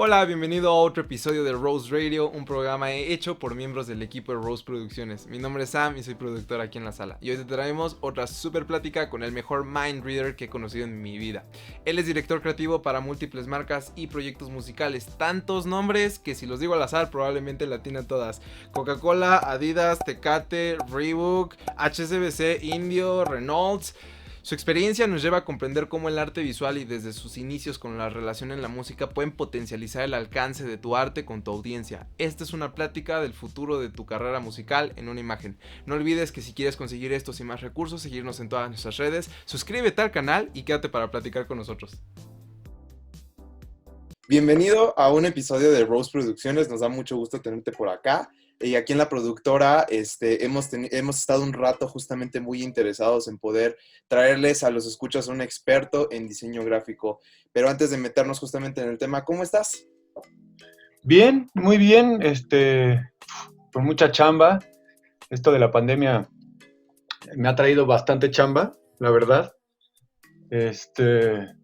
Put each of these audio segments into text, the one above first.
Hola, bienvenido a otro episodio de Rose Radio, un programa hecho por miembros del equipo de Rose Producciones. Mi nombre es Sam y soy productor aquí en la sala. Y hoy te traemos otra super plática con el mejor mind reader que he conocido en mi vida. Él es director creativo para múltiples marcas y proyectos musicales. Tantos nombres que si los digo al azar probablemente la atinan todas. Coca-Cola, Adidas, Tecate, Reebok, HSBC, Indio, Reynolds. Su experiencia nos lleva a comprender cómo el arte visual y desde sus inicios con la relación en la música pueden potencializar el alcance de tu arte con tu audiencia. Esta es una plática del futuro de tu carrera musical en una imagen. No olvides que si quieres conseguir estos y más recursos, seguirnos en todas nuestras redes, suscríbete al canal y quédate para platicar con nosotros. Bienvenido a un episodio de Rose Producciones, nos da mucho gusto tenerte por acá. Y aquí en la productora hemos estado un rato justamente muy interesados en poder traerles a los escuchas a un experto en diseño gráfico. Pero antes de meternos justamente en el tema, ¿cómo estás? Bien, muy bien, con mucha chamba. Esto de la pandemia me ha traído bastante chamba, la verdad. Este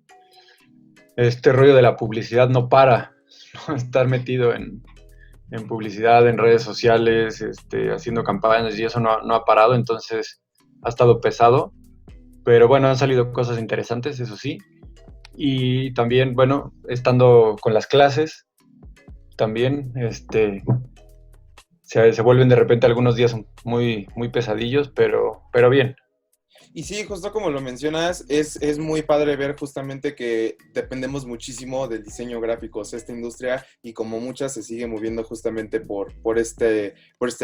rollo de la publicidad no para, ¿no? Estar metido en publicidad, en redes sociales, haciendo campañas y eso no ha parado, entonces ha estado pesado. Pero bueno, han salido cosas interesantes, eso sí. Y también, bueno, estando con las clases, también, se vuelven de repente algunos días muy, muy pesadillos, pero bien. Y sí, justo como lo mencionas, es muy padre ver justamente que dependemos muchísimo del diseño gráfico, o sea, esta industria, y como muchas se sigue moviendo justamente por este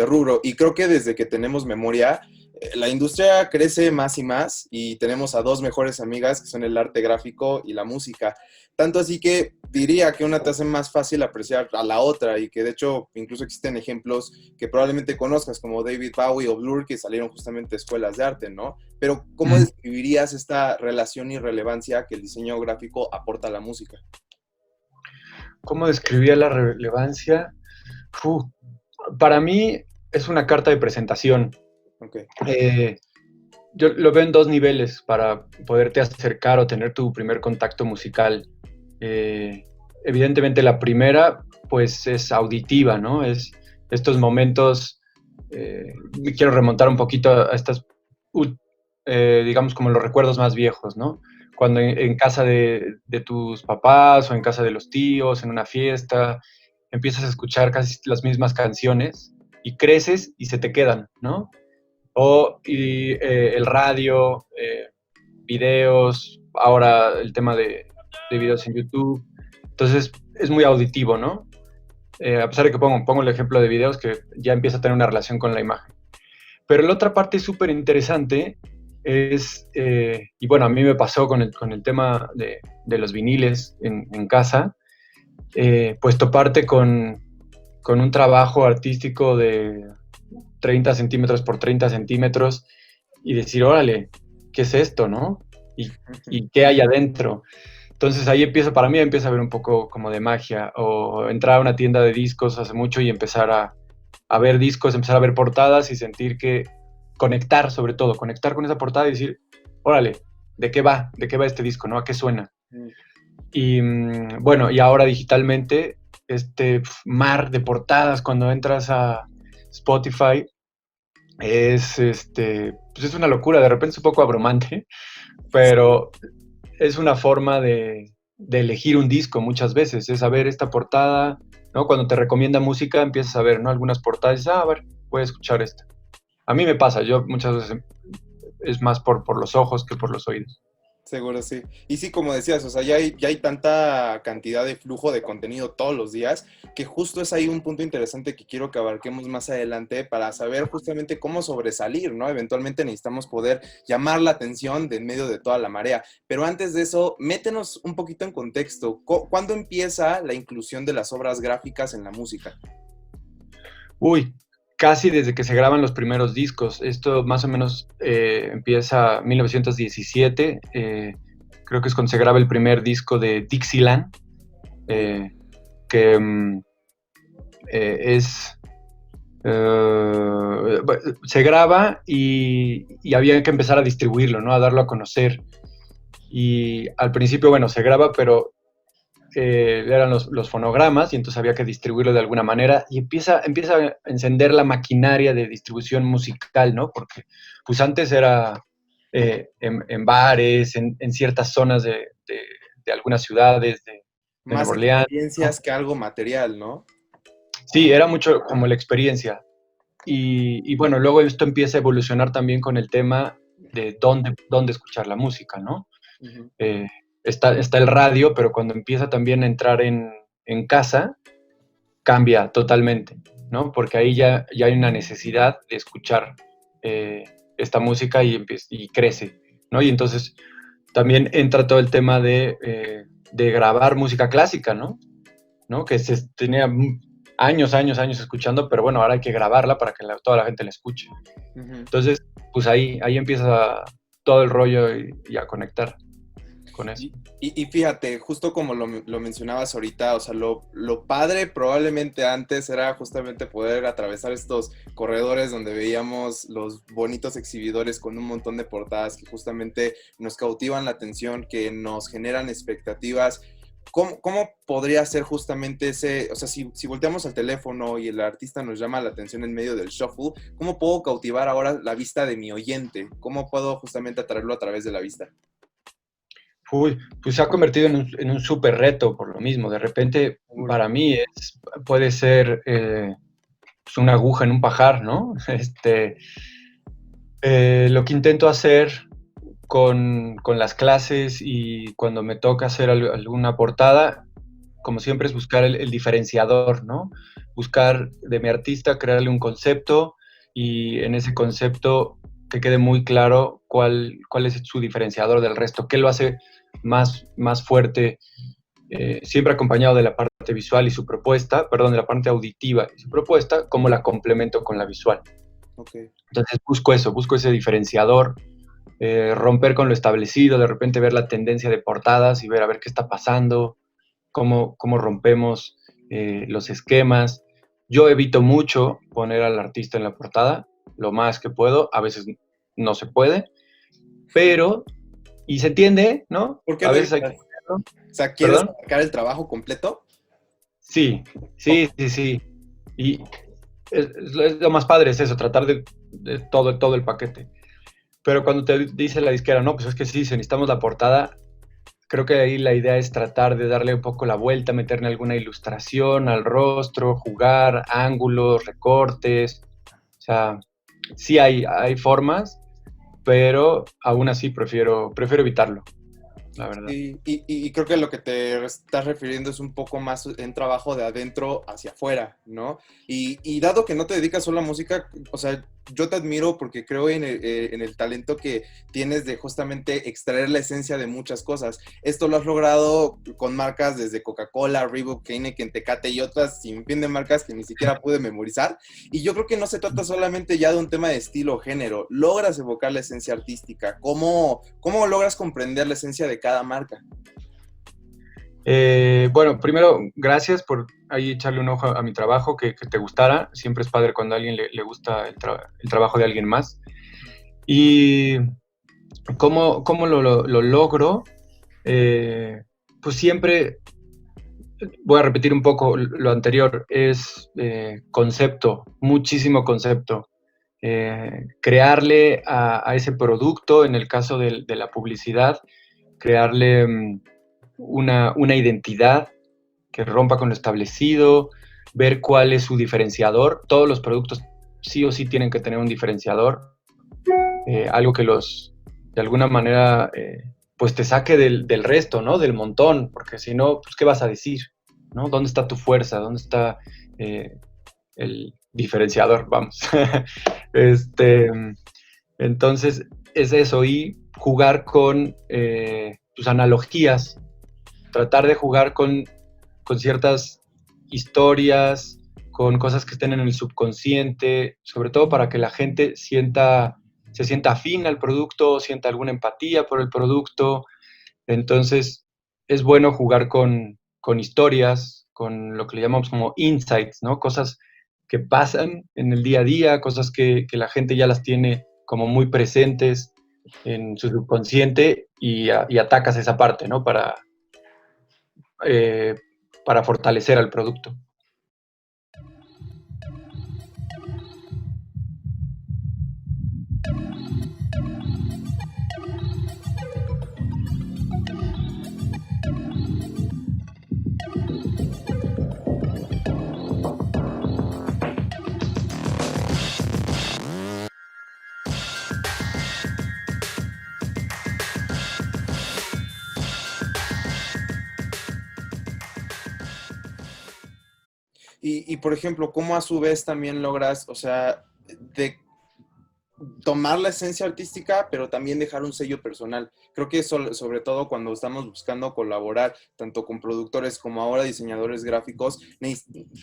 rubro. Y creo que desde que tenemos memoria, la industria crece más y más, y tenemos a dos mejores amigas que son el arte gráfico y la música. Tanto así que diría que una te hace más fácil apreciar a la otra, y que de hecho incluso existen ejemplos que probablemente conozcas, como David Bowie o Blur, que salieron justamente de escuelas de arte, ¿no? Pero, ¿cómo describirías esta relación y relevancia que el diseño gráfico aporta a la música? ¿Cómo describía la relevancia? Uf, para mí es una carta de presentación. Ok. Eh, yo lo veo en dos niveles para poderte acercar o tener tu primer contacto musical. Eh, Evidentemente la primera pues es auditiva, ¿no? Es estos momentos, me quiero remontar un poquito a estas, digamos como los recuerdos más viejos, ¿no? Cuando en casa de tus papás o en casa de los tíos, en una fiesta, empiezas a escuchar casi las mismas canciones y creces y se te quedan, ¿no? El radio, videos, ahora el tema de videos en YouTube. Entonces es muy auditivo, ¿no? A pesar de que pongo el ejemplo de videos que ya empieza a tener una relación con la imagen. Pero la otra parte súper interesante es, y bueno, a mí me pasó con el tema de los viniles en casa, pues toparte con un trabajo artístico de 30 centímetros por 30 centímetros y decir, órale, ¿qué es esto, no? Y qué hay adentro. Entonces ahí para mí empieza a haber un poco como de magia, o entrar a una tienda de discos hace mucho y empezar a ver discos, empezar a ver portadas y sentir que conectar, sobre todo, conectar con esa portada y decir, órale, ¿de qué va? ¿De qué va este disco, no? ¿A qué suena? Y bueno, y ahora digitalmente, este mar de portadas cuando entras a Spotify pues es una locura, de repente es un poco abrumante, pero es una forma de elegir un disco muchas veces, es saber esta portada, ¿no? Cuando te recomienda música empiezas a ver, ¿no? Algunas portadas y dices, a ver, voy a escuchar esta. A mí me pasa, yo muchas veces es más por los ojos que por los oídos. Seguro, sí. Y sí, como decías, o sea, ya hay tanta cantidad de flujo de contenido todos los días, que justo es ahí un punto interesante que quiero que abarquemos más adelante para saber justamente cómo sobresalir, ¿no? Eventualmente necesitamos poder llamar la atención de en medio de toda la marea. Pero antes de eso, métenos un poquito en contexto. ¿Cuándo empieza la inclusión de las obras gráficas en la música? Uy, casi desde que se graban los primeros discos. Esto más o menos empieza en 1917, creo que es cuando se graba el primer disco de Dixieland, eh, que es... se graba y había que empezar a distribuirlo, ¿no? A darlo a conocer. Y al principio, bueno, se graba, pero eran los fonogramas y entonces había que distribuirlo de alguna manera y empieza a encender la maquinaria de distribución musical, ¿no? Porque pues antes era en bares, en ciertas zonas de algunas ciudades, de Más Nueva Orleans, ¿no? experiencias que algo material, ¿no? Sí, era mucho como la experiencia. Y bueno, luego esto empieza a evolucionar también con el tema de dónde escuchar la música, ¿no? Ujú. Eh, está el radio, pero cuando empieza también a entrar en casa, cambia totalmente, ¿no? Porque ahí ya hay una necesidad de escuchar eh, esta música y crece, ¿no? Y entonces también entra todo el tema de grabar música clásica, ¿no? ¿No? Que se tenía años escuchando, pero bueno, ahora hay que grabarla para que toda la gente la escuche. Ujú. Entonces, pues ahí empieza todo el rollo y a conectar con eso. Y fíjate, justo como lo mencionabas ahorita, o sea, lo padre probablemente antes era justamente poder atravesar estos corredores donde veíamos los bonitos exhibidores con un montón de portadas que justamente nos cautivan la atención, que nos generan expectativas. ¿Cómo podría ser justamente ese, o sea, si volteamos al teléfono y el artista nos llama la atención en medio del shuffle, ¿cómo puedo cautivar ahora la vista de mi oyente? ¿Cómo puedo justamente atraerlo a través de la vista? Uy, pues se ha convertido en un súper reto por lo mismo. De repente, para mí puede ser pues una aguja en un pajar, ¿no? Lo que intento hacer con las clases y cuando me toca hacer alguna portada, como siempre, es buscar el diferenciador, ¿no? Buscar de mi artista, crearle un concepto y en ese concepto que quede muy claro cuál es su diferenciador del resto, qué lo hace más fuerte, siempre acompañado de la parte visual y su propuesta, perdón, de la parte auditiva y su propuesta, cómo la complemento con la visual. Okay. Entonces busco ese diferenciador, romper con lo establecido, de repente ver la tendencia de portadas y ver a ver qué está pasando, cómo rompemos los esquemas. Yo evito mucho poner al artista en la portada, lo más que puedo, a veces no se puede, pero, y se entiende, ¿no? ¿Por qué A lo veces hay que evitas? ponerlo. O sea, ¿quieres ¿Perdón? abarcar el trabajo completo? Sí, sí, sí, sí. Y es lo más padre es eso, tratar de todo el paquete. Pero cuando te dice la disquera, no, pues es que sí, si necesitamos la portada, creo que ahí la idea es tratar de darle un poco la vuelta, meterle alguna ilustración al rostro, jugar, ángulos, recortes. O sea, sí hay formas, pero aún así prefiero evitarlo, la verdad. Y creo que lo que te estás refiriendo es un poco más en trabajo de adentro hacia afuera, ¿no? Y dado que no te dedicas solo a música, o sea, yo te admiro porque creo en el talento que tienes de justamente extraer la esencia de muchas cosas. Esto lo has logrado con marcas desde Coca-Cola, Reebok, Heineken, Tecate y otras sin fin de marcas que ni siquiera pude memorizar. Y yo creo que no se trata solamente ya de un tema de estilo o género. Logras evocar la esencia artística. ¿Cómo logras comprender la esencia de cada marca? Bueno, primero, gracias por ahí echarle un ojo a mi trabajo, que te gustara. Siempre es padre cuando a alguien le gusta el trabajo de alguien más. Y cómo lo logro, pues siempre voy a repetir un poco lo anterior, es concepto, muchísimo concepto. Crearle a ese producto, en el caso de la publicidad, crearle una identidad que rompa con lo establecido, ver cuál es su diferenciador. Todos los productos sí o sí tienen que tener un diferenciador, algo que de alguna manera, pues te saque del resto, ¿no? Del montón, porque si no, pues, ¿qué vas a decir? ¿No? ¿Dónde está tu fuerza? ¿Dónde está el diferenciador? Vamos. este, entonces, es eso, y jugar con tus analogías, tratar de jugar con ciertas historias, con cosas que estén en el subconsciente, sobre todo para que la gente se sienta afín al producto, sienta alguna empatía por el producto. Entonces, es bueno jugar con historias, con lo que le llamamos como insights, ¿no? Cosas que pasan en el día a día, cosas que la gente ya las tiene como muy presentes en su subconsciente y atacas esa parte, ¿no? para fortalecer al producto. Y, por ejemplo, ¿cómo a su vez también logras, o sea, de tomar la esencia artística, pero también dejar un sello personal? Creo que eso, sobre todo cuando estamos buscando colaborar, tanto con productores como ahora diseñadores gráficos,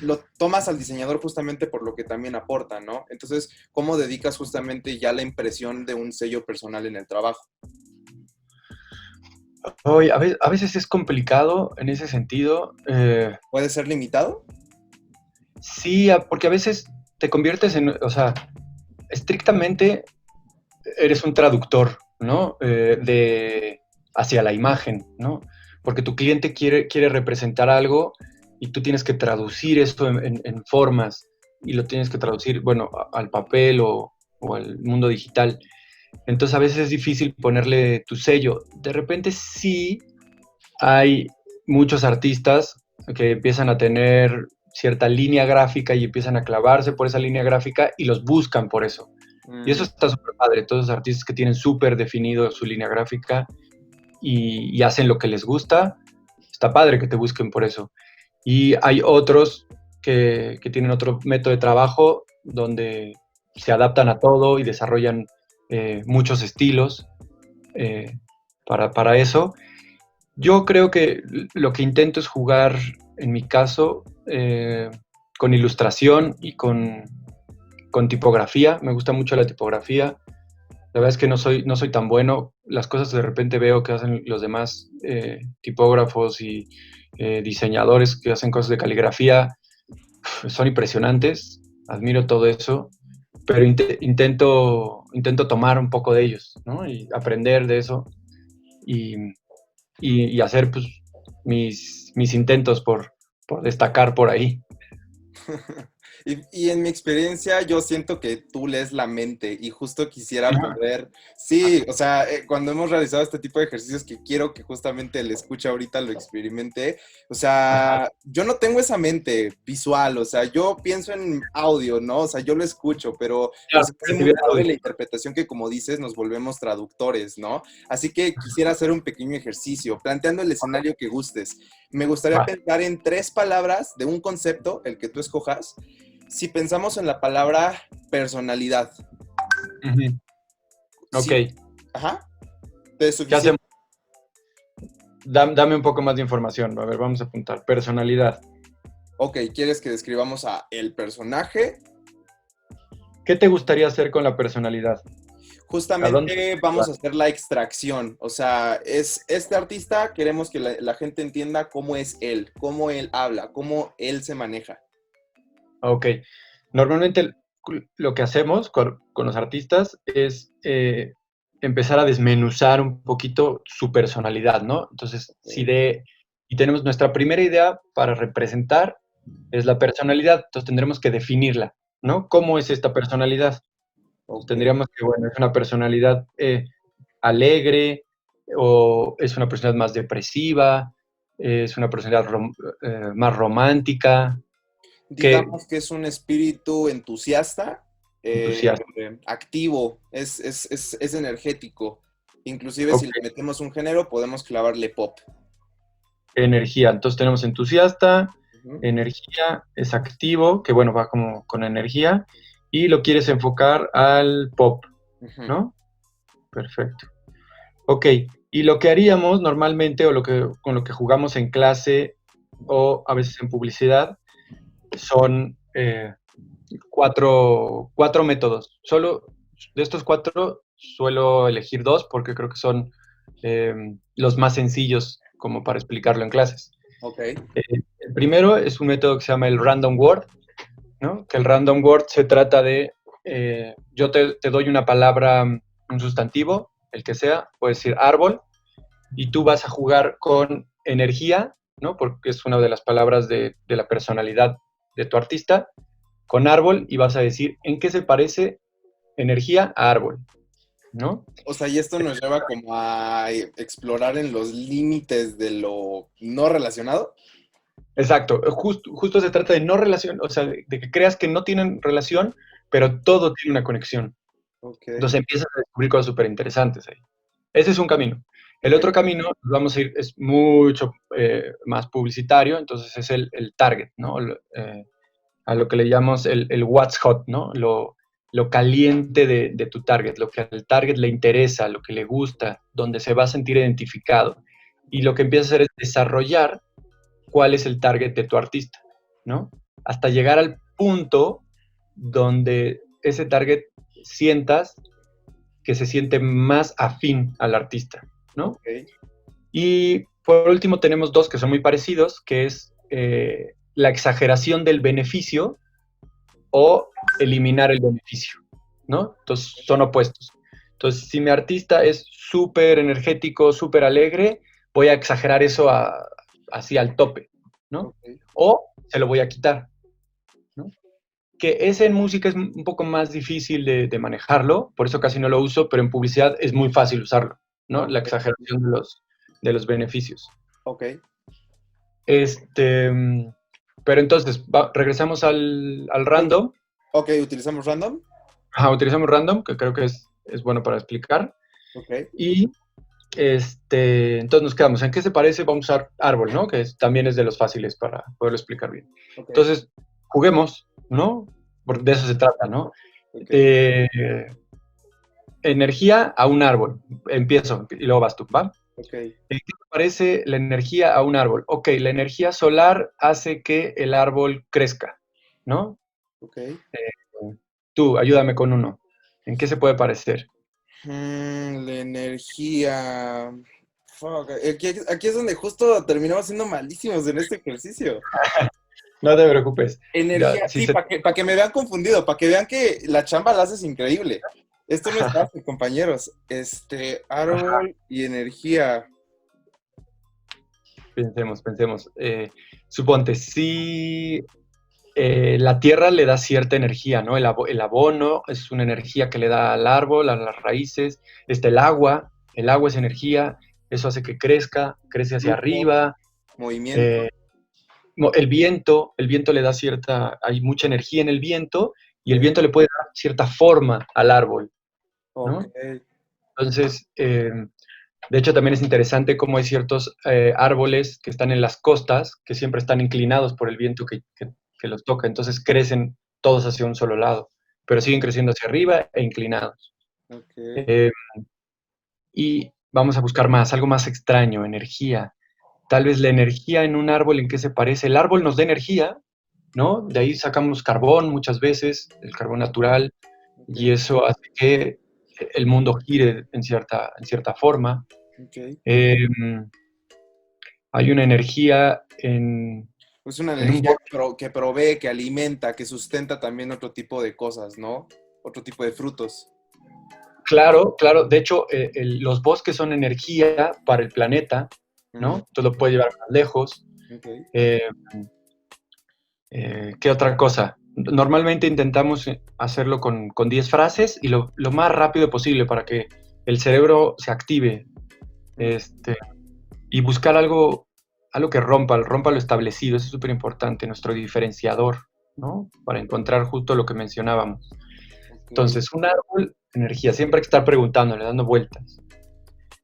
lo tomas al diseñador justamente por lo que también aporta, ¿no? Entonces, ¿cómo dedicas justamente ya la impresión de un sello personal en el trabajo? Hoy, a veces es complicado en ese sentido. ¿Puede ser limitado? Sí, porque a veces te conviertes en, o sea, estrictamente eres un traductor, ¿no? Hacia la imagen, ¿no? Porque tu cliente quiere representar algo y tú tienes que traducir esto en formas y lo tienes que traducir, bueno, al papel o al mundo digital. Entonces a veces es difícil ponerle tu sello. De repente sí hay muchos artistas que empiezan a tener cierta línea gráfica y empiezan a clavarse por esa línea gráfica y los buscan por eso. Y eso está súper padre, todos los artistas que tienen súper definido su línea gráfica y hacen lo que les gusta, está padre que te busquen por eso. Y hay otros que tienen otro método de trabajo donde se adaptan a todo y desarrollan muchos estilos para eso. Yo creo que lo que intento es jugar, en mi caso, con ilustración y con tipografía. Me gusta mucho la tipografía. La verdad es que no soy tan bueno. Las cosas de repente veo que hacen los demás tipógrafos y diseñadores que hacen cosas de caligrafía. Son impresionantes. Admiro todo eso. Pero intento tomar un poco de ellos, ¿no? Y aprender de eso. Y, y hacer pues, mis intentos por destacar por ahí. Y en mi experiencia, yo siento que tú lees la mente y justo quisiera poder, sí, o sea, cuando hemos realizado este tipo de ejercicios que quiero que justamente el escucha ahorita lo experimente, o sea, yo no tengo esa mente visual, o sea, yo pienso en audio, ¿no? O sea, yo lo escucho, pero Claro, se me hace muy recibir padre audio. la interpretación que, como dices, nos volvemos traductores, ¿no? Así que quisiera hacer un pequeño ejercicio, planteando el escenario que gustes. Me gustaría Va. pensar en 3 palabras de un concepto, el que tú escojas. Si pensamos en la palabra personalidad, Ujú. Ok, sí, ajá, ¿es ¿qué suficiente? hacemos? Dame un poco más de información. A ver, vamos a apuntar. Personalidad. Ok, ¿quieres que describamos a el personaje? ¿Qué te gustaría hacer con la personalidad? ¿A dónde? Justamente vamos a hacer la extracción, o sea, es este artista, queremos que la gente entienda cómo es él, cómo él habla, cómo él se maneja. Ok. Normalmente lo que hacemos con los artistas es empezar a desmenuzar un poquito su personalidad, ¿no? Entonces, y tenemos nuestra primera idea para representar es la personalidad, entonces tendremos que definirla, ¿no? ¿Cómo es esta personalidad? Pues Ok, tendríamos que, bueno, es una personalidad alegre o es una personalidad más depresiva, es una personalidad más romántica, que digamos que es un espíritu entusiasta, entusiasta. activo, es energético. Inclusive si Ok, le metemos un género, podemos clavarle pop. energía. Entonces tenemos entusiasta, Ujú, energía, es activo, que bueno, va como con energía, y lo quieres enfocar al pop, ujú. ¿no? Perfecto. Ok, y lo que haríamos normalmente, o con lo que jugamos en clase, o a veces en publicidad, son cuatro métodos. Solo de estos cuatro suelo elegir dos porque creo que son eh, los más sencillos como para explicarlo en clases. Ok, El primero es un método que se llama el random word, ¿no? Que el random word se trata de, yo te doy una palabra, un sustantivo, el que sea, puede decir árbol, y tú vas a jugar con energía ¿no? Porque es una de las palabras de la personalidad de tu artista, con árbol, y vas a decir en qué se parece energía a árbol, ¿no? O sea, y esto nos lleva como a explorar en los límites de lo no relacionado. Exacto, justo se trata de no relación, o sea, de que creas que no tienen relación, pero todo tiene una conexión. Ok, Entonces empiezas a descubrir cosas súper interesantes ahí. Ese es un camino. El ok, otro camino, vamos a ir, es mucho más publicitario, entonces es el target, ¿no? A lo que le llamamos el what's hot, ¿no? Lo caliente de tu target, lo que al target le interesa, lo que le gusta, donde se va a sentir identificado. Y lo que empiezas a hacer es desarrollar cuál es el target de tu artista, ¿no? Hasta llegar al punto donde ese target sientas que se siente más afín al artista, ¿no? ok. Y por último tenemos dos que son muy parecidos, que es la exageración del beneficio o eliminar el beneficio, ¿no? Entonces son opuestos. Entonces, si mi artista es súper energético, súper alegre, voy a exagerar eso así al tope, ¿no? Ok. O se lo voy a quitar, ¿no? Que ese en música es un poco más difícil de manejarlo, por eso casi no lo uso, pero en publicidad es muy fácil usarlo, ¿no? La Ok. exageración de los beneficios. Ok. Este, pero entonces, regresamos al random. Ok, utilizamos random. Ajá, utilizamos random, que creo que es bueno para explicar. Ok. Y entonces nos quedamos. ¿En qué se parece? Vamos a usar árbol, ¿no? También es de los fáciles para poderlo explicar bien. Ok. Entonces, juguemos, ¿no? Porque de eso se trata, ¿no? Ok. Energía a un árbol. Empiezo y luego vas tú, ¿va? Ok. ¿En qué se parece la energía a un árbol? Ok, la energía solar hace que el árbol crezca, ¿no? Ok. Tú, ayúdame con uno. ¿En qué se puede parecer? La energía. Fuck, aquí es donde justo terminamos siendo malísimos en este ejercicio. No te preocupes. Energía, Ya, si sí, se para que me vean confundido, para que vean que la chamba la haces increíble. Esto no es fácil, compañeros. Árbol y energía. Pensemos. Suponte, si la tierra le da cierta energía, ¿no? El abono es una energía que le da al árbol, a las raíces. El agua es energía, eso hace que crece hacia Flujo, arriba. movimiento. Eh, el viento le da hay mucha energía en el viento y el Ok. viento le puede dar cierta forma al árbol, Ok. ¿no? Entonces, de hecho, también es interesante cómo hay ciertos árboles que están en las costas, que siempre están inclinados por el viento que los toca. Entonces crecen todos hacia un solo lado, pero siguen creciendo hacia arriba e inclinados. Ok. Eh, y vamos a buscar algo más extraño, energía. Tal vez la energía en un árbol, ¿en qué se parece? El árbol nos da energía, ¿no? De ahí sacamos carbón muchas veces, el carbón natural, Ok. y eso hace que el mundo gire en cierta forma. Ok. Eh, Hay una energía Es una en un energía bosque. que provee, que alimenta, que sustenta también otro tipo de cosas, ¿no? Otro tipo de frutos. Claro, claro. De hecho, los bosques son energía para el planeta, ¿no? Mm, Entonces lo puede llevar más lejos. ok. Eh, ¿Qué otra cosa? Normalmente intentamos hacerlo con 10 frases y lo más rápido posible para que el cerebro se active, Mm, este, y buscar algo que rompa lo establecido. Eso es súper importante, nuestro diferenciador, ¿no? Para encontrar justo lo que mencionábamos. ok. Entonces, un árbol, energía, siempre hay que estar preguntándole, dando vueltas.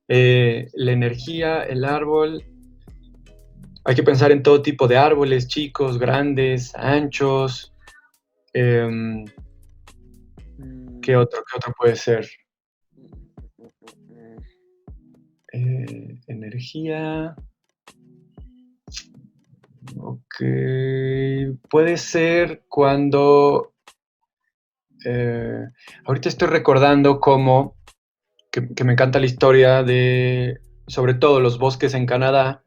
La energía, el árbol, hay que pensar en todo tipo de árboles, chicos, grandes, anchos. em, ¿Qué Mm, otro puede ser? mm. Energía, ok. Puede ser cuando... ahorita estoy recordando que me encanta la historia sobre todo los bosques en Canadá.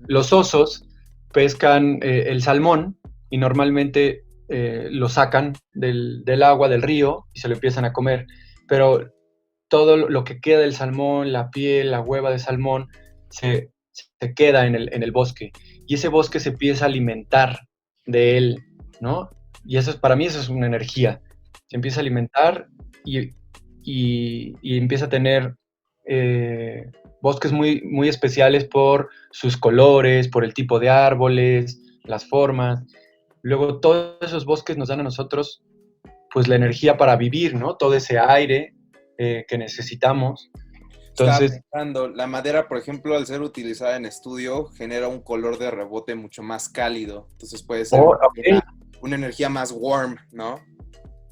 Los osos pescan el salmón y normalmente lo sacan del agua, del río, y se lo empiezan a comer. Pero todo lo que queda del salmón, la piel, la hueva de salmón, se se queda en el bosque, y ese bosque se empieza a alimentar de él, ¿no? Y eso es, para mí eso es una energía. Se empieza a alimentar y empieza a tener bosques muy, muy especiales por sus colores, por el tipo de árboles, las formas. Luego todos esos bosques nos dan a nosotros pues la energía para vivir, ¿no? Todo ese aire que necesitamos. Estaba Entonces, pensando, la madera, por ejemplo, al ser utilizada en estudio, genera un color de rebote mucho más cálido. Entonces puede ser okay, una energía más warm, ¿no?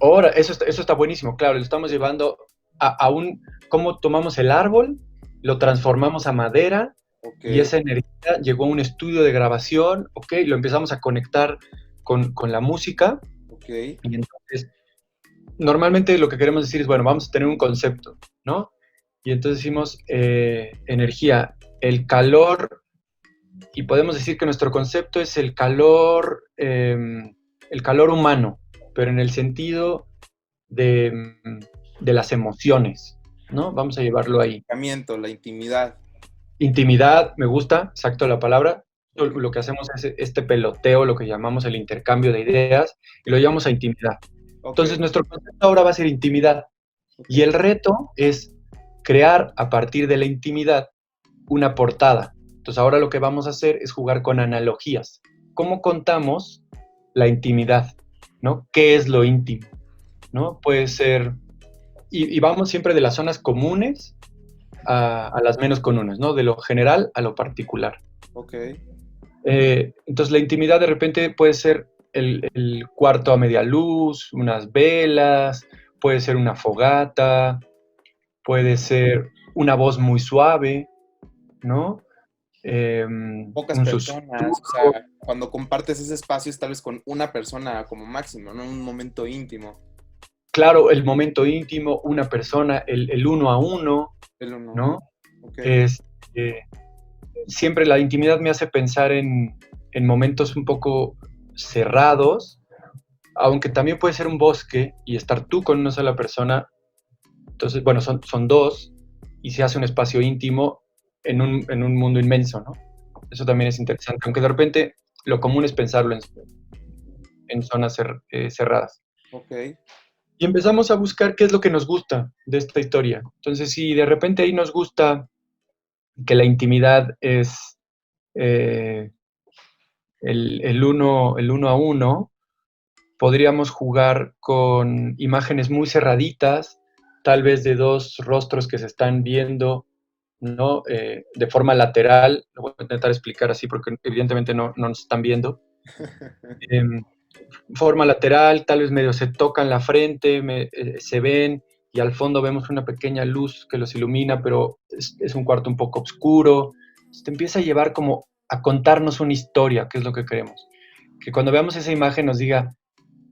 ahora, eso está buenísimo, claro, lo estamos llevando a un, cómo tomamos el árbol, lo transformamos a madera, Ok, y esa energía llegó a un estudio de grabación, ok, lo empezamos a conectar con la música, ok, y entonces, normalmente lo que queremos decir es, bueno, vamos a tener un concepto, ¿no? Y entonces decimos, energía, el calor, y podemos decir que nuestro concepto es el calor humano, pero en el sentido de las emociones, ¿no? Vamos a llevarlo ahí. la intimidad. Intimidad, me gusta, exacto la palabra. Ok, Lo que hacemos es este peloteo, lo que llamamos el intercambio de ideas, y lo llevamos a intimidad. ok, Entonces, nuestro concepto ahora va a ser intimidad. ok. Y el reto es crear a partir de la intimidad una portada. Entonces, ahora lo que vamos a hacer es jugar con analogías. ¿Cómo contamos la intimidad? ¿No? ¿Qué es lo íntimo? ¿No? Puede ser, y vamos siempre de las zonas comunes a las menos comunes, ¿no? De lo general a lo particular. Ok, Entonces la intimidad de repente puede ser el cuarto a media luz, unas velas, puede ser una fogata, puede ser una voz muy suave, ¿no? pocas Un personas, o susurro. sea, cuando compartes ese espacio es tal vez con una persona como máximo, ¿no? Un momento íntimo. Claro, el momento íntimo, una persona, el uno a uno, El uno, ¿no? ok, Es, siempre la intimidad me hace pensar en momentos un poco cerrados, aunque también puede ser un bosque y estar tú con una sola persona. Entonces, bueno, son dos y se hace un espacio íntimo en un mundo inmenso, ¿no? Eso también es interesante, aunque de repente lo común es pensarlo en zonas cerradas. ok, Y empezamos a buscar qué es lo que nos gusta de esta historia. Entonces, si de repente ahí nos gusta que la intimidad es eh, el uno a uno, podríamos jugar con imágenes muy cerraditas, tal vez de dos rostros que se están viendo, ¿no? De forma lateral, lo voy a intentar explicar así porque evidentemente no nos están viendo. Forma lateral, tal vez medio se tocan la frente, se ven y al fondo vemos una pequeña luz que los ilumina, pero es un cuarto un poco oscuro. Te empieza a llevar como a contarnos una historia, que es lo que queremos. Que cuando veamos esa imagen nos diga,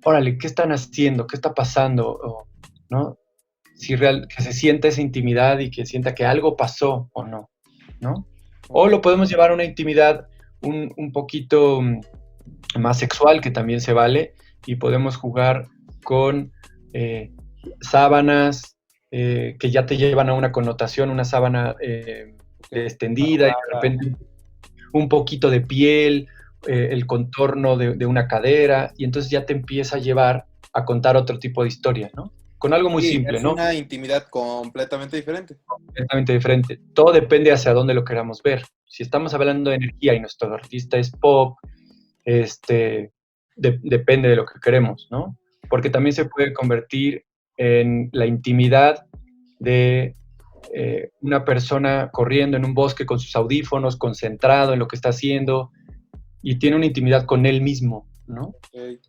órale, ¿qué están haciendo? ¿Qué está pasando? O, ¿no? Si que se sienta esa intimidad y que sienta que algo pasó o no, ¿no? O ok. lo podemos llevar a una intimidad un poquito más sexual, que también se vale, y podemos jugar con sábanas que ya te llevan a una connotación, una sábana Ok. extendida y de repente un poquito de piel, el contorno de una cadera, y entonces ya te empieza a llevar a contar otro tipo de historias, ¿no? Con algo muy Sí, simple, es ¿no? una intimidad completamente diferente. Completamente diferente. Todo depende hacia dónde lo queramos ver. Si estamos hablando de energía y nuestro artista es pop, este, depende de lo que queremos, ¿no? Porque también se puede convertir en la intimidad de una persona corriendo en un bosque con sus audífonos, concentrado en lo que está haciendo y tiene una intimidad con él mismo, ¿no? Ok.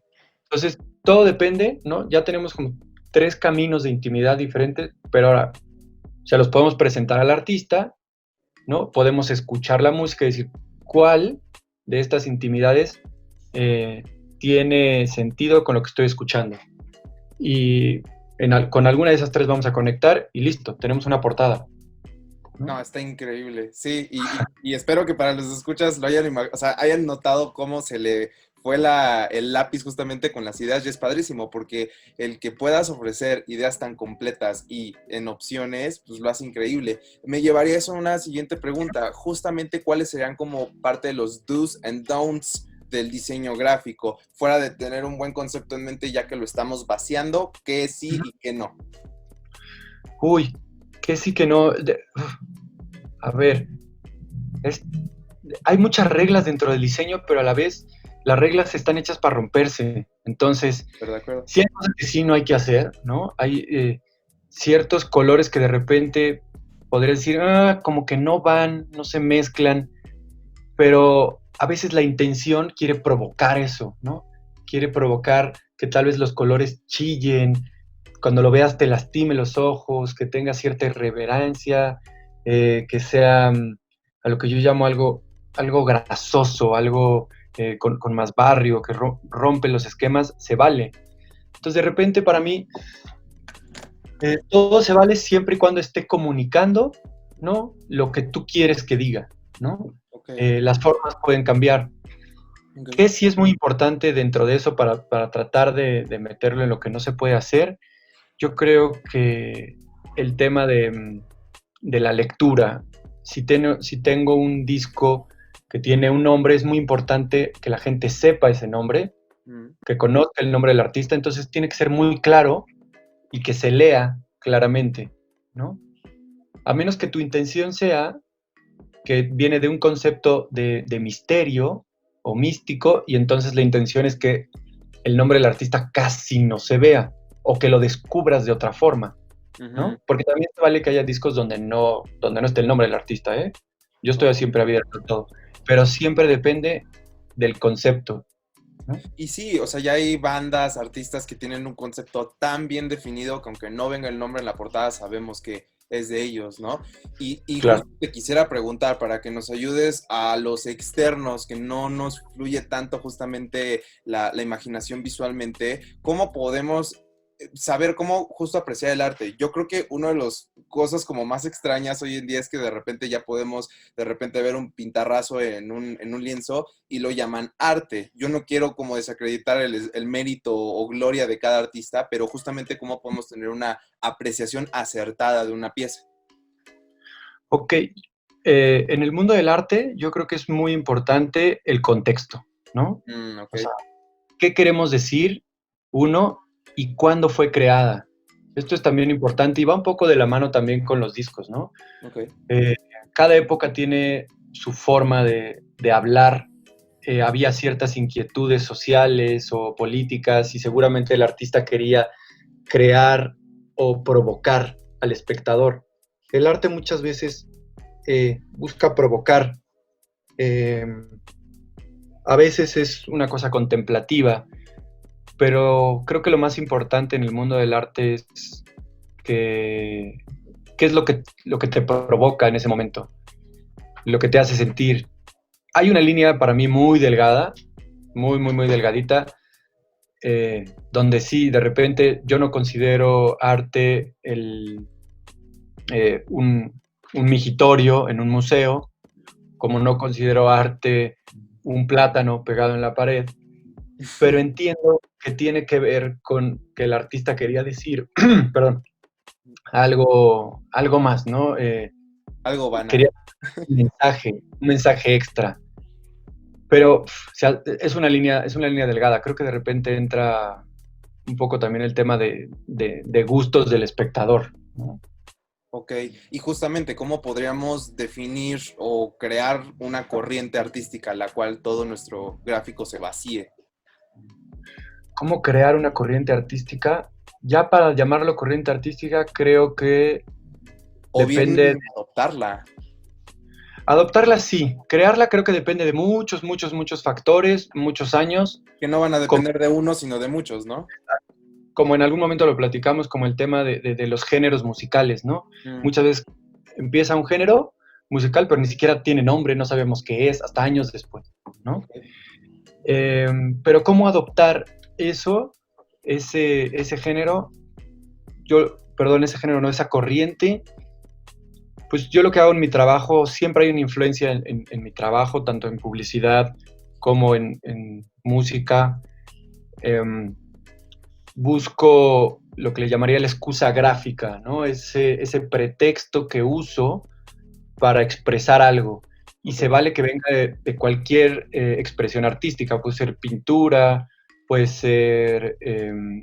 Entonces, todo depende, ¿no? Ya tenemos como tres caminos de intimidad diferentes, pero ahora se los podemos presentar al artista, ¿no? Podemos escuchar la música y decir cuál de estas intimidades eh, tiene sentido con lo que estoy escuchando. Y con alguna de esas tres vamos a conectar y listo, tenemos una portada, No, ¿no? está increíble. Sí, y espero que para los escuchas lo hayan, o sea, hayan notado cómo se le fue el lápiz justamente con las ideas y es padrísimo porque el que puedas ofrecer ideas tan completas y en opciones, pues lo hace increíble. Me llevaría eso a una siguiente pregunta, justamente cuáles serían como parte de los do's and don'ts del diseño gráfico, fuera de tener un buen concepto en mente ya que lo estamos vaciando, qué sí y qué no. Uy, que sí que no. A ver, es, hay muchas reglas dentro del diseño, pero a la vez las reglas están hechas para romperse. Entonces, ¿Pero de acuerdo? sí hay cosas que sí no hay que hacer, ¿no? Hay ciertos colores que de repente podrías decir, como que no van, no se mezclan, pero a veces la intención quiere provocar eso, ¿no? Quiere provocar que tal vez los colores chillen, cuando lo veas te lastime los ojos, que tenga cierta irreverencia, que sea a lo que yo llamo algo grasoso, algo con más barrio, que rompe los esquemas, se vale. Entonces de repente para mí todo se vale siempre y cuando esté comunicando, ¿no? Lo que tú quieres que diga, ¿no? Okay. Las formas pueden cambiar. Okay. ¿Qué sí es muy importante dentro de eso para tratar de meterlo en lo que no se puede hacer? Yo creo que el tema de la lectura, si tengo un disco que tiene un nombre, es muy importante que la gente sepa ese nombre, que conozca el nombre del artista, entonces tiene que ser muy claro y que se lea claramente, ¿no? A menos que tu intención sea que viene de un concepto de misterio o místico, y entonces la intención es que el nombre del artista casi no se vea, o que lo descubras de otra forma, ¿no? Porque también se vale que haya discos donde no esté el nombre del artista, ¿eh? Yo estoy siempre abierto a todo, pero siempre depende del concepto, ¿no? Y sí, o sea, ya hay bandas, artistas que tienen un concepto tan bien definido que aunque no venga el nombre en la portada, sabemos que es de ellos, ¿no? Y Claro. justo te quisiera preguntar para que nos ayudes a los externos, que no nos fluye tanto justamente la imaginación visualmente, ¿cómo podemos saber cómo justo apreciar el arte? Yo creo que una de las cosas como más extrañas hoy en día es que de repente ya podemos de repente ver un pintarrazo en un lienzo y lo llaman arte. Yo no quiero como desacreditar el mérito o gloria de cada artista, pero justamente cómo podemos tener una apreciación acertada de una pieza. Ok, en el mundo del arte yo creo que es muy importante el contexto, ¿no? Okay. O sea, ¿qué queremos decir? Uno, y cuándo fue creada. Esto es también importante y va un poco de la mano también con los discos, ¿no? Okay. Cada época tiene su forma de hablar. Había ciertas inquietudes sociales o políticas y seguramente el artista quería crear o provocar al espectador. El arte muchas veces busca provocar. A veces es una cosa contemplativa, pero creo que lo más importante en el mundo del arte es qué es lo que te provoca en ese momento, lo que te hace sentir. Hay una línea para mí muy delgada, muy, muy, muy delgadita, donde sí, de repente yo no considero arte un migitorio en un museo, como no considero arte un plátano pegado en la pared, pero entiendo que tiene que ver con que el artista quería decir, perdón, algo más, ¿no? Algo banal. Quería un mensaje extra. Pero o sea, es una línea delgada. Creo que de repente entra un poco también el tema de gustos del espectador, ¿no? Ok, y justamente, ¿cómo podríamos definir o crear una corriente artística a la cual todo nuestro gráfico se vacíe? ¿Cómo crear una corriente artística? Ya para llamarlo corriente artística, creo que O depende bien adoptarla. Adoptarla sí, crearla creo que depende de muchos, muchos, muchos factores, muchos años. Que no van a depender de uno, sino de muchos, ¿no? Como en algún momento lo platicamos, como el tema de los géneros musicales, ¿no? Muchas veces empieza un género musical, pero ni siquiera tiene nombre, no sabemos qué es, hasta años después, ¿no? Okay. Pero cómo adoptar eso, ese género, esa corriente. Pues yo lo que hago en mi trabajo, siempre hay una influencia en mi trabajo, tanto en publicidad como en música, busco lo que le llamaría la excusa gráfica, ¿no? Ese pretexto que uso para expresar algo. Y se vale que venga de cualquier expresión artística, puede ser pintura, puede ser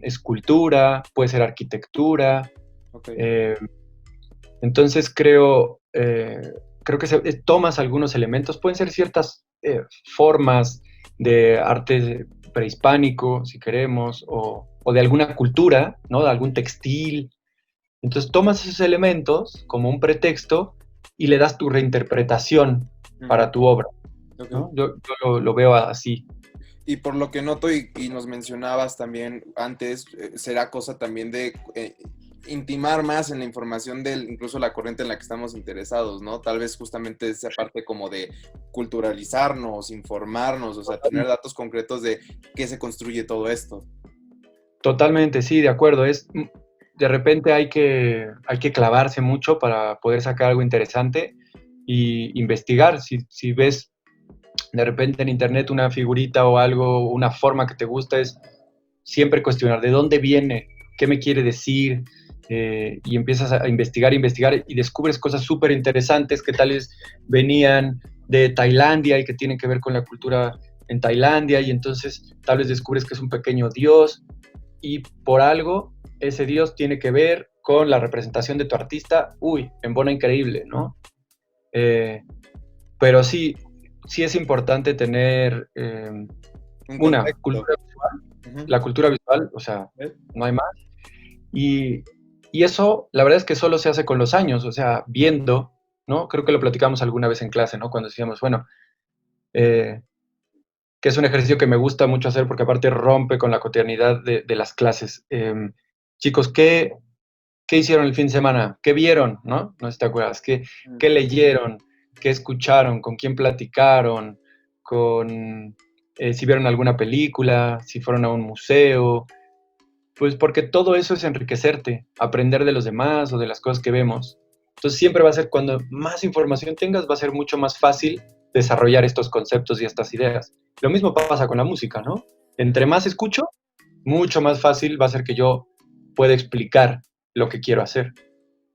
escultura, puede ser arquitectura. Okay. Entonces creo que tomas algunos elementos, pueden ser ciertas formas de arte prehispánico, si queremos, o de alguna cultura, ¿no? De algún textil. Entonces tomas esos elementos como un pretexto y le das tu reinterpretación para tu obra, Okay. ¿no? Yo lo veo así. Y por lo que noto y nos mencionabas también antes, será cosa también de intimar más en la información incluso la corriente en la que estamos interesados, ¿no? Tal vez justamente esa parte como de culturalizarnos, informarnos, o sea, tener datos concretos de qué se construye todo esto. Totalmente, sí, de acuerdo. De repente hay que clavarse mucho para poder sacar algo interesante y investigar. Si ves de repente en internet una figurita o algo, una forma que te gusta, es siempre cuestionar de dónde viene, qué me quiere decir, y empiezas a investigar y descubres cosas súper interesantes que tal vez venían de Tailandia y que tienen que ver con la cultura en Tailandia, y entonces tal vez descubres que es un pequeño dios y por algo ese dios tiene que ver con la representación de tu artista. Uy, embona increíble, ¿no? Pero sí es importante tener una cultura visual, la cultura visual, o sea, no hay más. Y eso, la verdad es que solo se hace con los años, o sea, viendo, ¿no? Creo que lo platicamos alguna vez en clase, ¿no? Cuando decíamos, bueno, que es un ejercicio que me gusta mucho hacer porque aparte rompe con la cotidianidad de las clases. Chicos, ¿qué hicieron el fin de semana? ¿Qué vieron? ¿No? No sé si te acuerdas. ¿Qué leyeron? ¿Qué escucharon? ¿Con quién platicaron? Si vieron alguna película, si fueron a un museo. Pues porque todo eso es enriquecerte, aprender de los demás o de las cosas que vemos. Entonces siempre va a ser, cuando más información tengas, va a ser mucho más fácil desarrollar estos conceptos y estas ideas. Lo mismo pasa con la música, ¿no? Entre más escucho, mucho más fácil va a ser que yo pueda explicar lo que quiero hacer.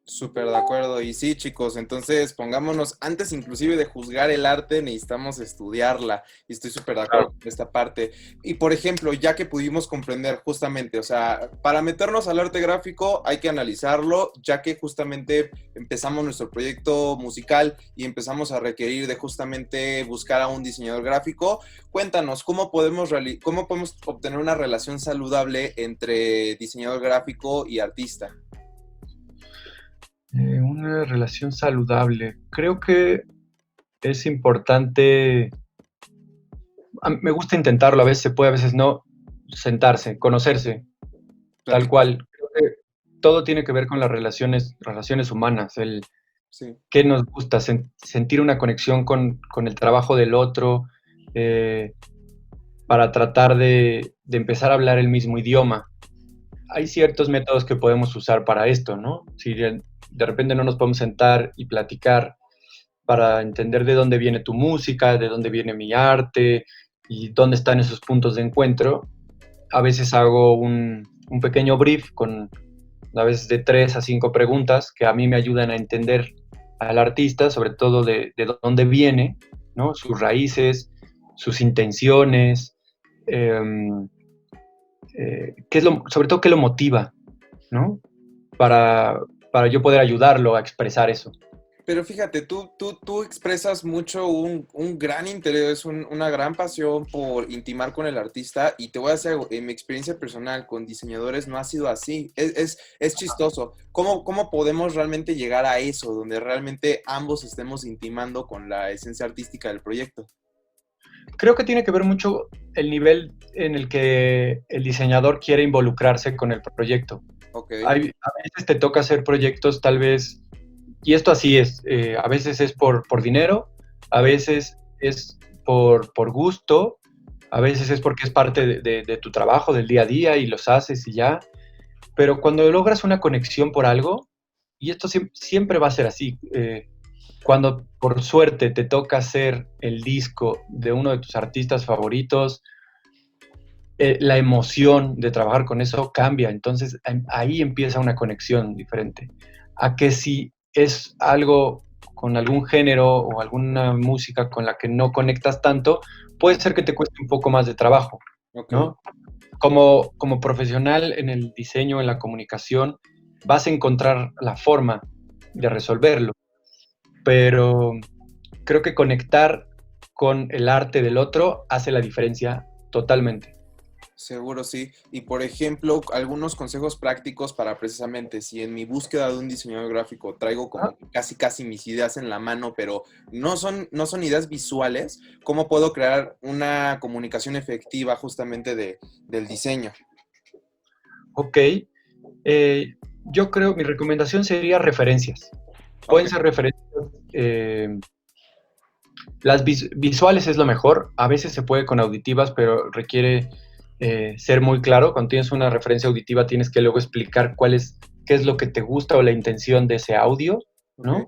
Súper de acuerdo. Y sí, chicos, entonces pongámonos, antes inclusive de juzgar el arte, necesitamos estudiarla. Y estoy súper de acuerdo con esta parte. Y por ejemplo, ya que pudimos comprender justamente, o sea, para meternos al arte gráfico hay que analizarlo, ya que justamente empezamos nuestro proyecto musical y empezamos a requerir de justamente buscar a un diseñador gráfico. Cuéntanos, ¿cómo podemos obtener una relación saludable entre diseñador gráfico y artista? Una relación saludable. Creo que es importante, me gusta intentarlo, a veces se puede, a veces no, sentarse, conocerse, tal cual. Creo que todo tiene que ver con las relaciones humanas, Sí. qué nos gusta, sentir una conexión con el trabajo del otro, para tratar de empezar a hablar el mismo idioma. Hay ciertos métodos que podemos usar para esto, ¿no? Si de repente no nos podemos sentar y platicar para entender de dónde viene tu música, de dónde viene mi arte y dónde están esos puntos de encuentro, a veces hago un pequeño brief con a veces de 3 a 5 preguntas que a mí me ayudan a entender al artista, sobre todo de dónde viene, ¿no? Sus raíces, sus intenciones, sobre todo qué lo motiva, ¿no? Para yo poder ayudarlo a expresar eso. Pero fíjate, tú expresas mucho un gran interés, una gran pasión por intimar con el artista, y te voy a decir algo, en mi experiencia personal con diseñadores no ha sido así. Es chistoso. ¿Cómo podemos realmente llegar a eso, donde realmente ambos estemos intimando con la esencia artística del proyecto? Creo que tiene que ver mucho el nivel en el que el diseñador quiere involucrarse con el proyecto. Okay. A veces te toca hacer proyectos tal vez, y esto así es, a veces es por dinero, a veces es por gusto, a veces es porque es parte de tu trabajo, del día a día, y los haces y ya. Pero cuando logras una conexión por algo, y esto siempre va a ser así, cuando por suerte te toca hacer el disco de uno de tus artistas favoritos, la emoción de trabajar con eso cambia. Entonces ahí empieza una conexión diferente. A que si es algo con algún género o alguna música con la que no conectas tanto, puede ser que te cueste un poco más de trabajo, Ok. ¿no? Como profesional en el diseño, en la comunicación, vas a encontrar la forma de resolverlo, pero creo que conectar con el arte del otro hace la diferencia totalmente. Seguro sí. Y por ejemplo, algunos consejos prácticos para precisamente si en mi búsqueda de un diseñador gráfico traigo Ah, como que casi mis ideas en la mano, pero no son ideas visuales, ¿cómo puedo crear una comunicación efectiva justamente del diseño? ok, yo creo, mi recomendación sería referencias. Ok, Pueden ser referencias, las visuales es lo mejor, a veces se puede con auditivas, pero requiere ser muy claro. Cuando tienes una referencia auditiva tienes que luego explicar qué es lo que te gusta o la intención de ese audio, ok. ¿no?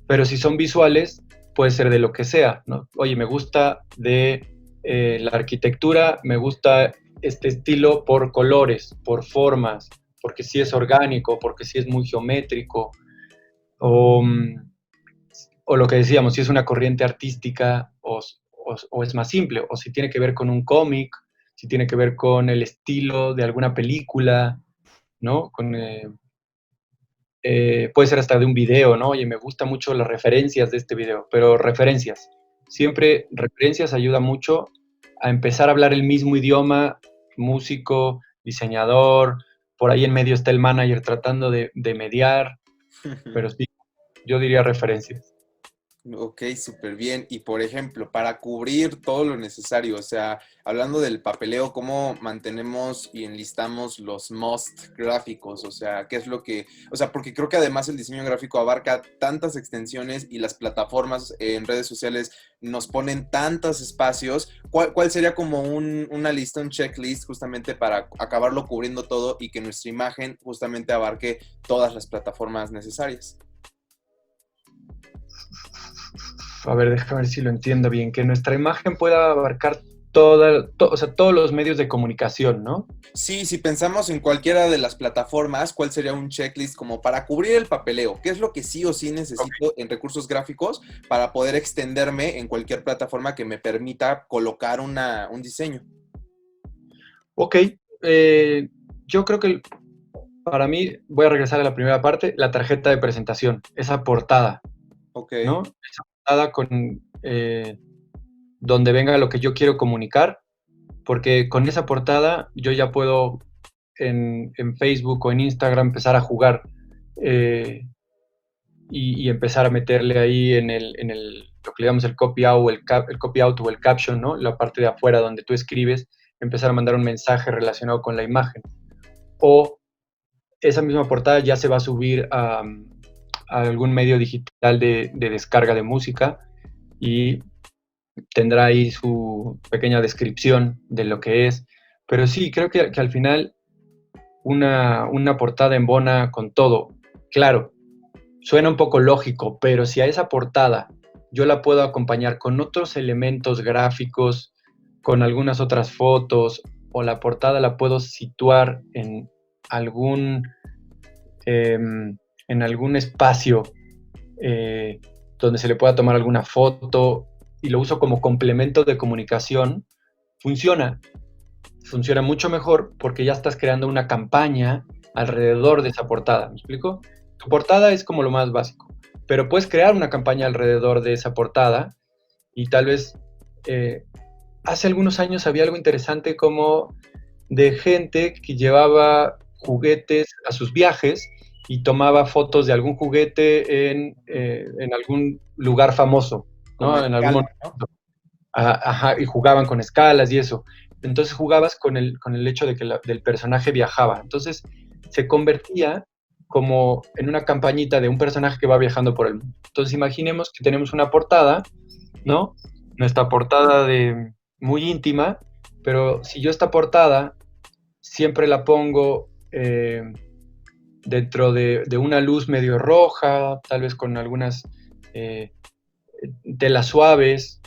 Pero si son visuales, puede ser de lo que sea, ¿no? Oye, me gusta de la arquitectura, me gusta este estilo por colores, por formas, porque sí es orgánico, porque sí es muy geométrico, o, o lo que decíamos, si es una corriente artística o es más simple, o si tiene que ver con un cómic, si tiene que ver con el estilo de alguna película, ¿no? Puede ser hasta de un video, ¿no? Oye, me gustan mucho las referencias de este video, pero referencias. Siempre referencias ayuda mucho a empezar a hablar el mismo idioma, músico, diseñador, por ahí en medio está el manager tratando de mediar, pero sí, yo diría referencias. Ok, súper bien. Y por ejemplo, para cubrir todo lo necesario, o sea, hablando del papeleo, ¿cómo mantenemos y enlistamos los must gráficos? O sea, ¿qué es lo que, o sea, porque creo que además el diseño gráfico abarca tantas extensiones y las plataformas en redes sociales nos ponen tantos espacios. ¿Cuál sería como una lista, un checklist justamente para acabarlo cubriendo todo y que nuestra imagen justamente abarque todas las plataformas necesarias? A ver, déjame ver si lo entiendo bien, que nuestra imagen pueda abarcar o sea, todos los medios de comunicación, ¿no? Sí, si pensamos en cualquiera de las plataformas, ¿cuál sería un checklist como para cubrir el papeleo? ¿Qué es lo que sí o sí necesito en recursos gráficos para poder extenderme en cualquier plataforma que me permita colocar un diseño? Ok, yo creo que para mí, voy a regresar a la primera parte, la tarjeta de presentación, esa portada, Ok, ¿no? Esa portada con donde venga lo que yo quiero comunicar, porque con esa portada yo ya puedo en Facebook o en Instagram empezar a jugar eh, y empezar a meterle ahí lo que le llamamos el copy out el copy out o el caption, ¿no? La parte de afuera donde tú escribes, empezar a mandar un mensaje relacionado con la imagen. O esa misma portada ya se va a subir a algún medio digital de descarga de música y tendrá ahí su pequeña descripción de lo que es. Pero sí, creo que al final una portada embona con todo. Claro, suena un poco lógico, pero si a esa portada yo la puedo acompañar con otros elementos gráficos, con algunas otras fotos, o la portada la puedo situar algún, eh, en algún espacio eh, donde se le pueda tomar alguna foto y lo uso como complemento de comunicación, funciona. Funciona mucho mejor porque ya estás creando una campaña alrededor de esa portada. ¿Me explico? Tu portada es como lo más básico, pero puedes crear una campaña alrededor de esa portada y tal vez eh, hace algunos años había algo interesante como de gente que llevaba juguetes a sus viajes y tomaba fotos de algún juguete en algún lugar famoso, como ¿no? En algún escala, momento. ¿no? Ajá, y jugaban con escalas y eso. Entonces jugabas con el hecho de que del personaje viajaba. Entonces se convertía como en una campañita de un personaje que va viajando por el mundo. Entonces imaginemos que tenemos una portada, ¿no? Nuestra portada de muy íntima, pero si yo esta portada siempre la pongo dentro de una luz medio roja, tal vez con algunas telas suaves,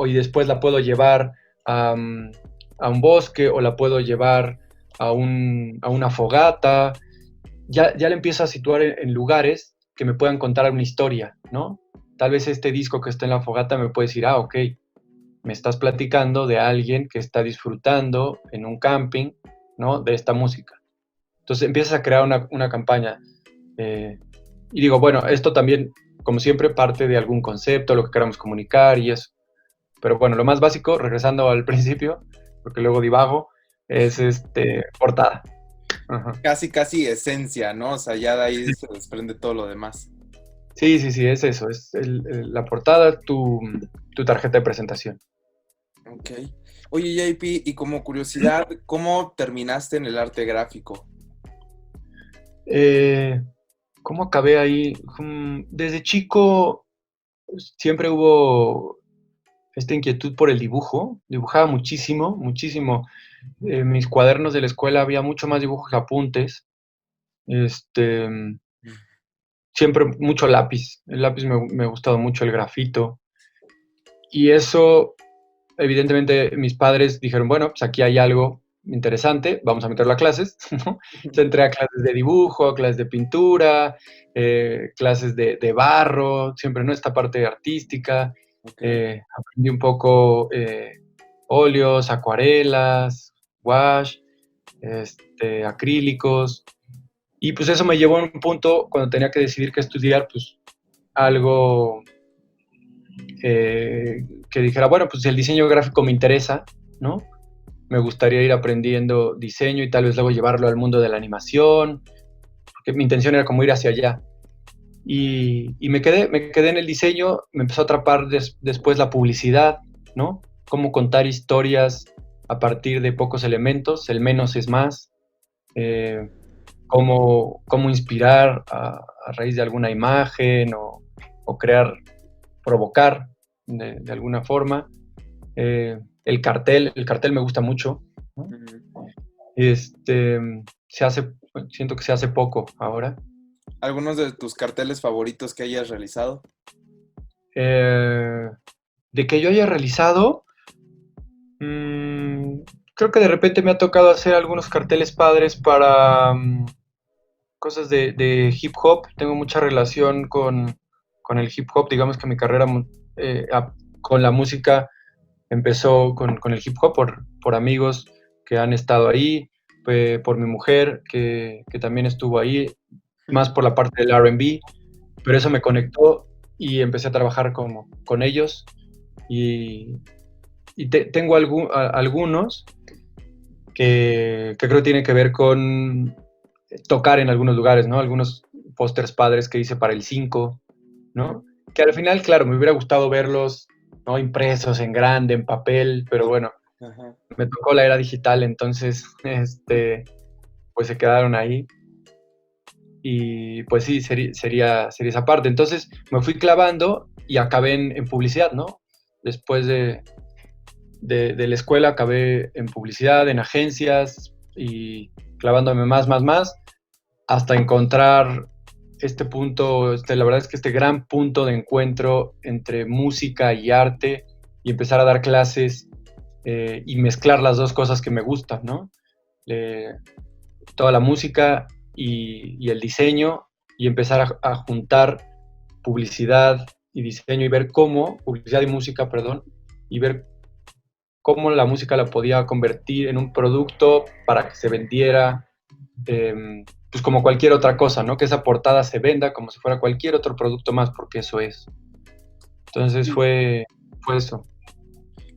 y después la puedo llevar a un bosque o la puedo llevar a una fogata. Ya la empiezo a situar en lugares que me puedan contar una historia, ¿no? Tal vez este disco que está en la fogata me puede decir, ok, me estás platicando de alguien que está disfrutando en un camping, ¿no? De esta música. Entonces empiezas a crear una campaña. Y digo, bueno, esto también, como siempre, parte de algún concepto, lo que queramos comunicar y eso. Pero bueno, lo más básico, regresando al principio, porque luego divago, es portada. Ajá. Casi esencia, ¿no? O sea, ya de ahí se desprende todo lo demás. Sí, es eso, es la portada, tu tarjeta de presentación. Ok. Oye, JP, y como curiosidad, ¿cómo terminaste en el arte gráfico? ¿Cómo acabé ahí? Desde chico siempre hubo esta inquietud por el dibujo, dibujaba muchísimo, muchísimo. En mis cuadernos de la escuela había mucho más dibujos que apuntes. Este, Siempre mucho lápiz. El lápiz me ha gustado mucho, el grafito. Y eso, evidentemente, mis padres dijeron, bueno, pues aquí hay algo interesante, vamos a meterlo a clases, ¿no? Entonces entré a clases de dibujo, a clases de pintura, clases de barro, siempre, ¿no? Esta parte artística. Okay. Aprendí un poco óleos, acuarelas, wash, acrílicos. Y pues eso me llevó a un punto cuando tenía que decidir qué estudiar, pues algo que dijera, bueno, pues si el diseño gráfico me interesa, ¿no? Me gustaría ir aprendiendo diseño y tal vez luego llevarlo al mundo de la animación, porque mi intención era como ir hacia allá. Y me quedé en el diseño, me empezó a atrapar después la publicidad, ¿no? Cómo contar historias a partir de pocos elementos, el menos es más, cómo inspirar a raíz de alguna imagen o crear, provocar de alguna forma. El cartel me gusta mucho, ¿no? Se hace, siento que se hace poco ahora. ¿Algunos de tus carteles favoritos que hayas realizado? De que yo haya realizado, creo que de repente me ha tocado hacer algunos carteles padres para cosas de hip hop. Tengo mucha relación con el hip hop, digamos que mi carrera con la música empezó con el hip hop por amigos que han estado ahí, por mi mujer que también estuvo ahí, más por la parte del R&B, pero eso me conectó y empecé a trabajar con ellos y tengo algunos que creo tienen que ver con tocar en algunos lugares, ¿no? Algunos pósters padres que hice para el 5, ¿no? Que al final, claro, me hubiera gustado verlos, ¿no? Impresos en grande, en papel, pero bueno, Ajá. me tocó la era digital, entonces, pues se quedaron ahí. Y pues sí, sería esa parte. Entonces me fui clavando y acabé en publicidad, ¿no? Después de la escuela acabé en publicidad, en agencias y clavándome más, hasta encontrar este punto, la verdad es que este gran punto de encuentro entre música y arte y empezar a dar clases y mezclar las dos cosas que me gustan, ¿no? Toda la música y el diseño y empezar a juntar publicidad y diseño y ver cómo, publicidad y música, perdón, y ver cómo la música la podía convertir en un producto para que se vendiera, pues como cualquier otra cosa, ¿no? Que esa portada se venda como si fuera cualquier otro producto más, porque eso es. Entonces fue eso.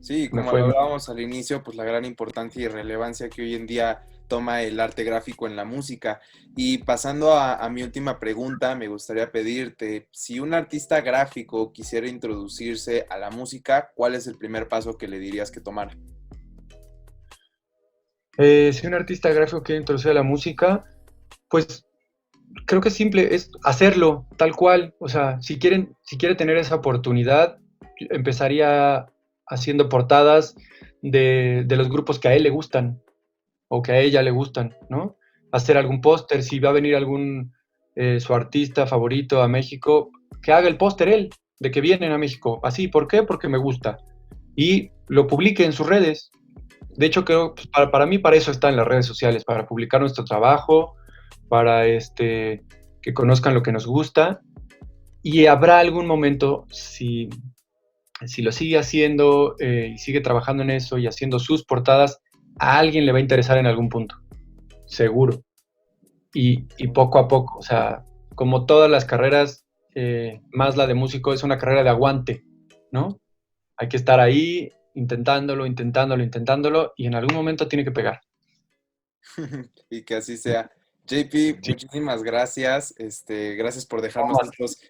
Sí, como lo hablábamos al inicio, pues la gran importancia y relevancia que hoy en día toma el arte gráfico en la música. Y pasando a mi última pregunta, me gustaría pedirte, si un artista gráfico quisiera introducirse a la música, ¿cuál es el primer paso que le dirías que tomara? Si un artista gráfico quiere introducir a la música, pues creo que es simple, es hacerlo tal cual. O sea, si quiere tener esa oportunidad, empezaría haciendo portadas de los grupos que a él le gustan o que a ella le gustan, ¿no? Hacer algún póster, si va a venir su artista favorito a México, que haga el póster él, de que vienen a México. Así, ¿por qué? Porque me gusta. Y lo publique en sus redes. De hecho, creo, pues, para mí, para eso están las redes sociales, para publicar nuestro trabajo, para que conozcan lo que nos gusta. Y habrá algún momento, si lo sigue haciendo y sigue trabajando en eso y haciendo sus portadas, a alguien le va a interesar en algún punto, seguro. Y poco a poco, o sea, como todas las carreras, más la de músico es una carrera de aguante, ¿no? Hay que estar ahí intentándolo, y en algún momento tiene que pegar. Y que así sea. JP, Sí. muchísimas gracias. Gracias por dejarnos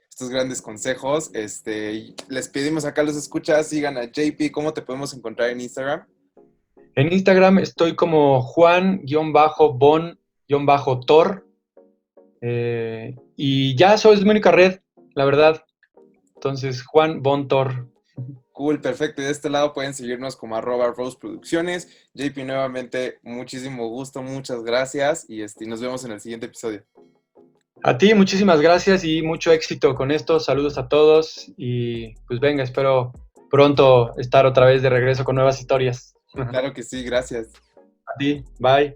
estos grandes consejos. Y les pedimos acá los escuchas, sigan a JP. ¿Cómo te podemos encontrar en Instagram? En Instagram estoy como Juan-Bon-Tor. Y ya eso es mi única red, la verdad. Entonces, Juan Bon Tor. Cool, perfecto. Y de este lado pueden seguirnos como @Rose Producciones. JP, nuevamente, muchísimo gusto, muchas gracias. Y nos vemos en el siguiente episodio. A ti, muchísimas gracias y mucho éxito con esto. Saludos a todos y pues venga, espero pronto estar otra vez de regreso con nuevas historias. Claro que sí, gracias. A ti, bye.